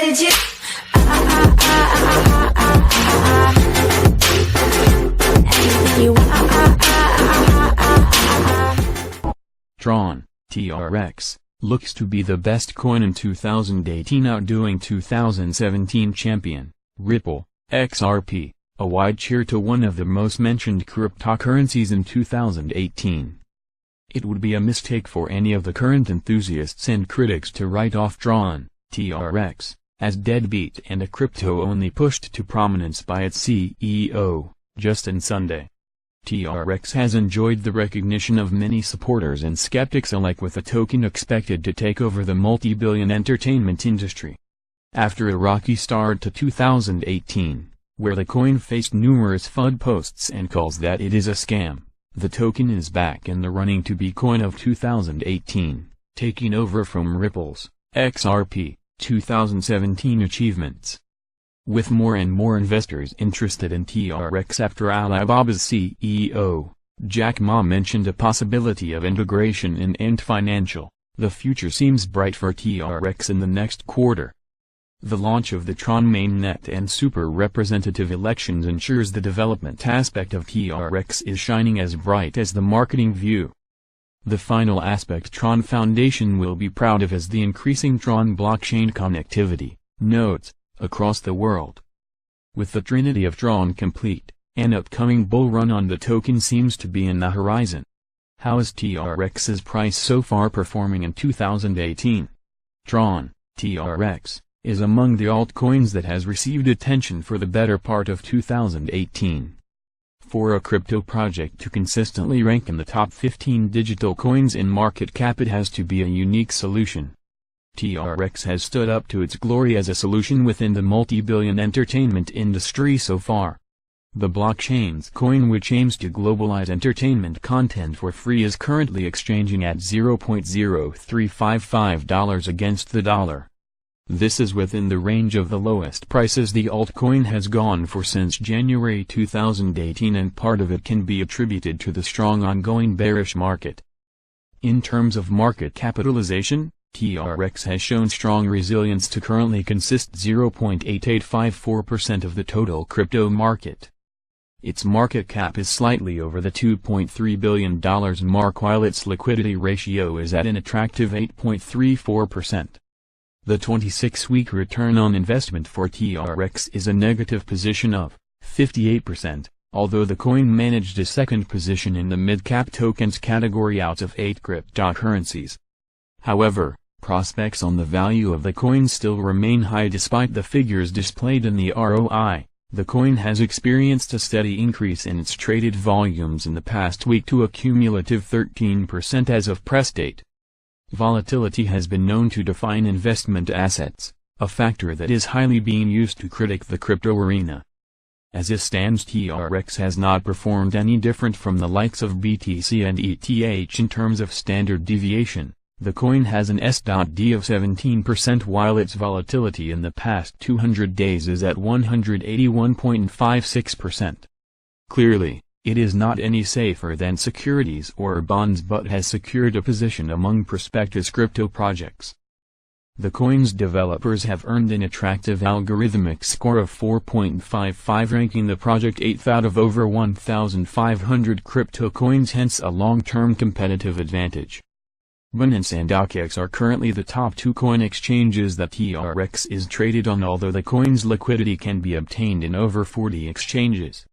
legit. Anything you want. Tron, TRX, looks to be the best coin in 2018, outdoing 2017 champion, Ripple, XRP, a wide cheer to one of the most mentioned cryptocurrencies in 2018. It would be a mistake for any of the current enthusiasts and critics to write off Tron, TRX, as deadbeat and a crypto only pushed to prominence by its CEO, Justin Sunday. TRX has enjoyed the recognition of many supporters and skeptics alike, with the token expected to take over the multi-billion entertainment industry. After a rocky start to 2018, where the coin faced numerous FUD posts and calls that it is a scam, the token is back in the running to be coin of 2018, taking over from Ripple's XRP 2017 achievements. With more and more investors interested in TRX after Alibaba's CEO, Jack Ma mentioned a possibility of integration in Ant Financial, the future seems bright for TRX in the next quarter. The launch of the Tron mainnet and super representative elections ensures the development aspect of TRX is shining as bright as the marketing view. The final aspect Tron Foundation will be proud of is the increasing Tron blockchain connectivity, nodes, across the world. With the trinity of Tron complete, an upcoming bull run on the token seems to be in the horizon. How is TRX's price so far performing in 2018? Tron, TRX, is among the altcoins that has received attention for the better part of 2018. For a crypto project to consistently rank in the top 15 digital coins in market cap, it has to be a unique solution. TRX has stood up to its glory as a solution within the multi-billion entertainment industry so far. The blockchain's coin, which aims to globalize entertainment content for free, is currently exchanging at $0.0355 against the dollar. This is within the range of the lowest prices the altcoin has gone for since January 2018, and part of it can be attributed to the strong ongoing bearish market. In terms of market capitalization, TRX has shown strong resilience to currently consist 0.8854% of the total crypto market. Its market cap is slightly over the $2.3 billion mark, while its liquidity ratio is at an attractive 8.34%. The 26-week return on investment for TRX is a negative position of 58%, although the coin managed a second position in the mid-cap tokens category out of 8 cryptocurrencies. However, prospects on the value of the coin still remain high despite the figures displayed in the ROI. The coin has experienced a steady increase in its traded volumes in the past week to a cumulative 13% as of press date. Volatility has been known to define investment assets, a factor that is highly being used to critique the crypto arena. As it stands, TRX has not performed any different from the likes of BTC and ETH in terms of standard deviation. The coin has an S.D of 17%, while its volatility in the past 200 days is at 181.56%. Clearly, it is not any safer than securities or bonds, but has secured a position among prospective crypto projects. The coin's developers have earned an attractive algorithmic score of 4.55, ranking the project 8th out of over 1,500 crypto coins, hence a long-term competitive advantage. Binance and OKX are currently the top 2 coin exchanges that TRX is traded on, although the coin's liquidity can be obtained in over 40 exchanges.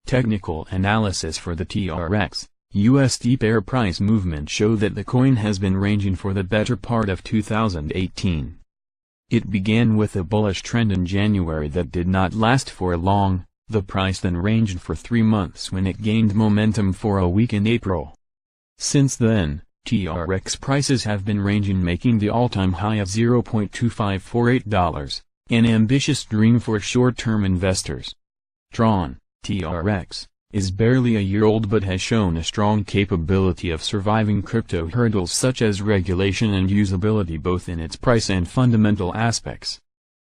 Technical analysis for the TRX USD pair price movement show that the coin has been ranging for the better part of 2018. It began with a bullish trend in January that did not last for long. The price then ranged for 3 months when it gained momentum for a week in April. Since then, TRX prices have been ranging, making the all-time high of $0.2548, an ambitious dream for short-term investors. Tron, TRX, is barely a year old but has shown a strong capability of surviving crypto hurdles such as regulation and usability, both in its price and fundamental aspects.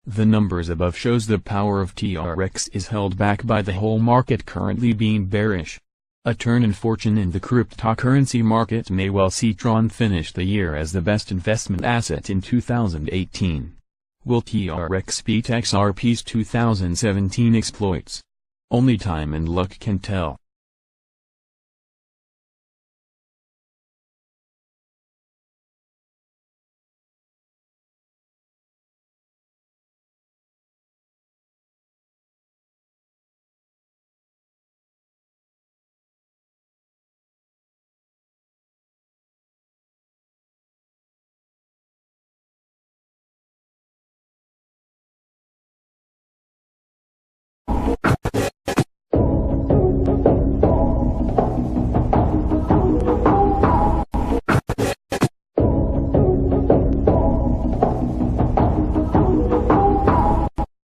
The numbers above shows the power of TRX is held back by the whole market currently being bearish. A turn in fortune in the cryptocurrency market may well see Tron finish the year as the best investment asset in 2018. Will TRX beat XRP's 2017 exploits? Only time and luck can tell.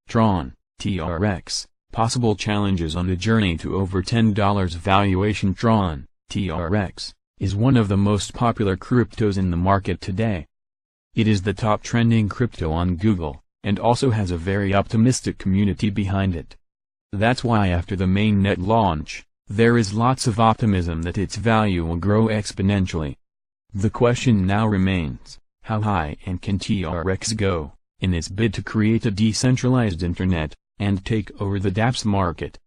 Tron, TRX, possible challenges on the journey to over $10 valuation. Tron, TRX, is one of the most popular cryptos in the market today. It is the top trending crypto on Google, and also has a very optimistic community behind it. That's why after the mainnet launch, there is lots of optimism that its value will grow exponentially. The question now remains, how high and can TRX go, in its bid to create a decentralized internet, and take over the dApps market?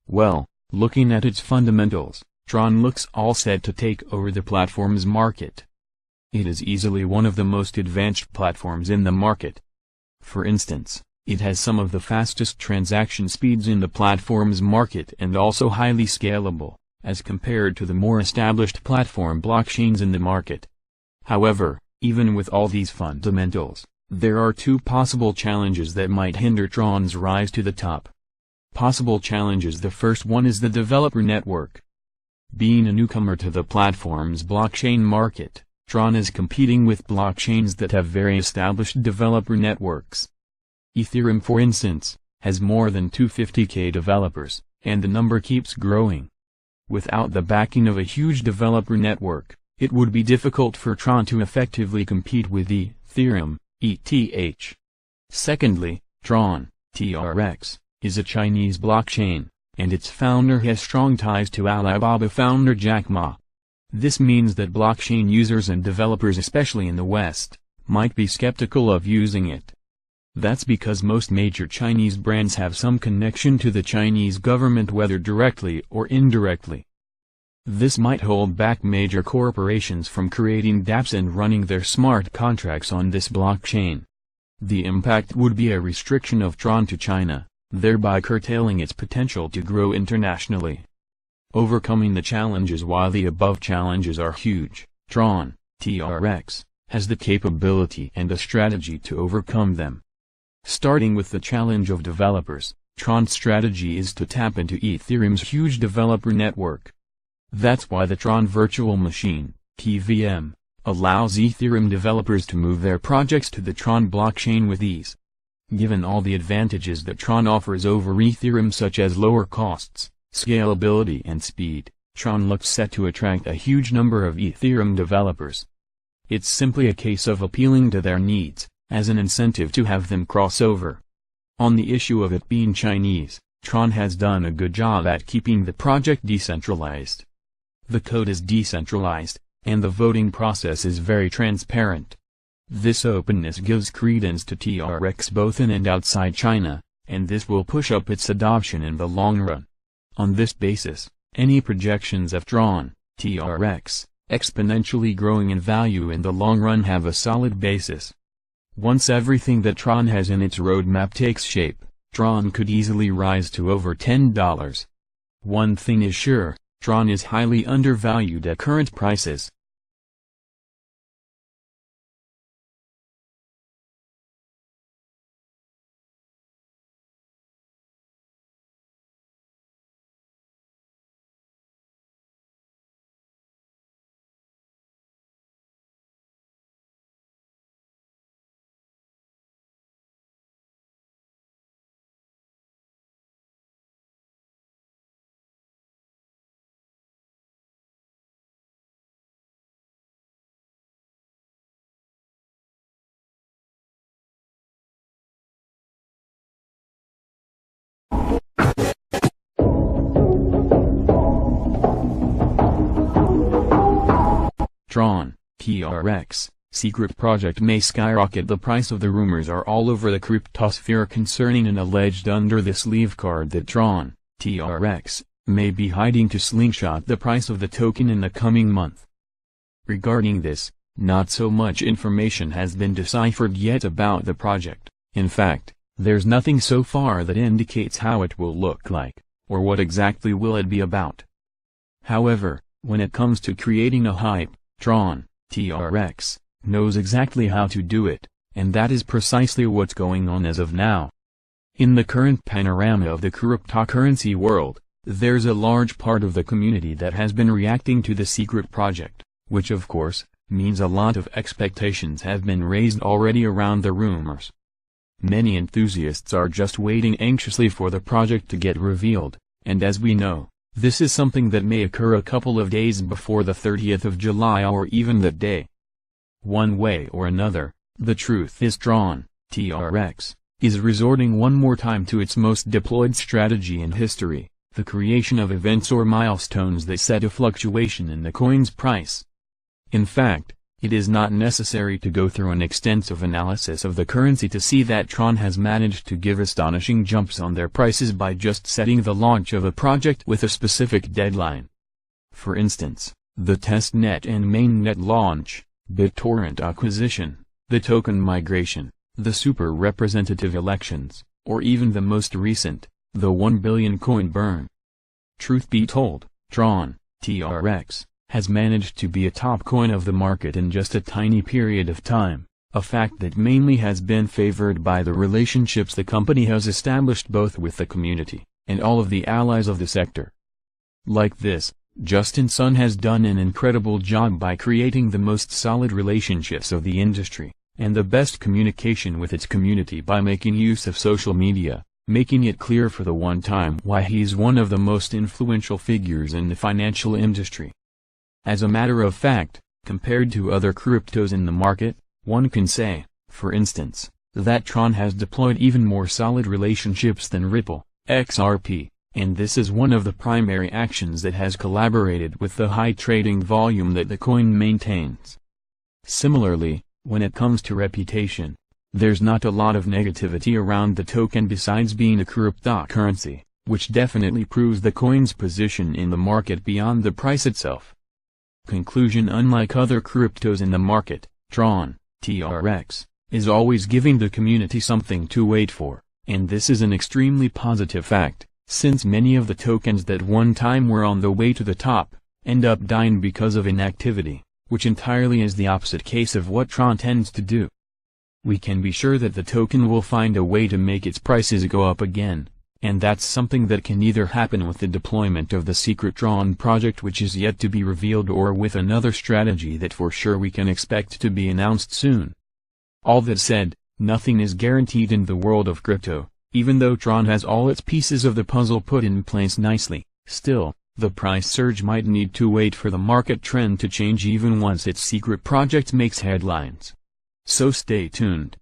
Well, looking at its fundamentals, Tron looks all set to take over the platform's market. It is easily one of the most advanced platforms in the market. For instance, it has some of the fastest transaction speeds in the platform's market and also highly scalable, as compared to the more established platform blockchains in the market. However, even with all these fundamentals, there are two possible challenges that might hinder Tron's rise to the top. Possible challenges: the first one is the developer network. Being a newcomer to the platform's blockchain market, Tron is competing with blockchains that have very established developer networks. Ethereum, for instance, has more than 250,000 developers, and the number keeps growing. Without the backing of a huge developer network, it would be difficult for Tron to effectively compete with Ethereum, ETH. Secondly, Tron, TRX, is a Chinese blockchain, and its founder has strong ties to Alibaba founder Jack Ma. This means that blockchain users and developers, especially in the West, might be skeptical of using it. That's because most major Chinese brands have some connection to the Chinese government, whether directly or indirectly. This might hold back major corporations from creating dApps and running their smart contracts on this blockchain. The impact would be a restriction of Tron to China, thereby curtailing its potential to grow internationally. Overcoming the challenges: while the above challenges are huge, Tron, TRX, has the capability and a strategy to overcome them. Starting with the challenge of developers, Tron's strategy is to tap into Ethereum's huge developer network. That's why the Tron Virtual Machine, TVM, allows Ethereum developers to move their projects to the Tron blockchain with ease. Given all the advantages that Tron offers over Ethereum, such as lower costs, scalability and speed, Tron looks set to attract a huge number of Ethereum developers. It's simply a case of appealing to their needs, as an incentive to have them cross over. On the issue of it being Chinese, Tron has done a good job at keeping the project decentralized. The code is decentralized, and the voting process is very transparent. This openness gives credence to TRX both in and outside China, and this will push up its adoption in the long run. On this basis, any projections of Tron, TRX, exponentially growing in value in the long run have a solid basis. Once everything that Tron has in its roadmap takes shape, Tron could easily rise to over $10. One thing is sure, Tron is highly undervalued at current prices. Tron, TRX, secret project may skyrocket. The price of the rumors are all over the cryptosphere concerning an alleged under-the-sleeve card that Tron, TRX, may be hiding to slingshot the price of the token in the coming month. Regarding this, not so much information has been deciphered yet about the project. In fact, there's nothing so far that indicates how it will look like, or what exactly will it be about. However, when it comes to creating a hype, Tron, TRX, knows exactly how to do it, and that is precisely what's going on as of now. In the current panorama of the cryptocurrency world, there's a large part of the community that has been reacting to the secret project, which of course, means a lot of expectations have been raised already around the rumors. Many enthusiasts are just waiting anxiously for the project to get revealed, and as we know, this is something that may occur a couple of days before the 30th of July or even that day. One way or another, the truth is Tron, TRX, is resorting one more time to its most deployed strategy in history, the creation of events or milestones that set a fluctuation in the coin's price. In fact, it is not necessary to go through an extensive analysis of the currency to see that Tron has managed to give astonishing jumps on their prices by just setting the launch of a project with a specific deadline. For instance, the testnet and mainnet launch, BitTorrent acquisition, the token migration, the super representative elections, or even the most recent, the 1 billion coin burn. Truth be told, Tron, TRX, has managed to be a top coin of the market in just a tiny period of time, a fact that mainly has been favored by the relationships the company has established both with the community, and all of the allies of the sector. Like this, Justin Sun has done an incredible job by creating the most solid relationships of the industry, and the best communication with its community by making use of social media, making it clear for the one time why he's one of the most influential figures in the financial industry. As a matter of fact, compared to other cryptos in the market, one can say, for instance, that Tron has deployed even more solid relationships than Ripple, XRP, and this is one of the primary actions that has collaborated with the high trading volume that the coin maintains. Similarly, when it comes to reputation, there's not a lot of negativity around the token besides being a cryptocurrency, which definitely proves the coin's position in the market beyond the price itself. Conclusion: unlike other cryptos in the market, Tron, TRX, is always giving the community something to wait for, and this is an extremely positive fact, since many of the tokens that one time were on the way to the top, end up dying because of inactivity, which entirely is the opposite case of what Tron tends to do. We can be sure that the token will find a way to make its prices go up again. And that's something that can either happen with the deployment of the secret Tron project, which is yet to be revealed, or with another strategy that for sure we can expect to be announced soon. All that said, nothing is guaranteed in the world of crypto. Even though Tron has all its pieces of the puzzle put in place nicely, still, the price surge might need to wait for the market trend to change even once its secret project makes headlines. So stay tuned.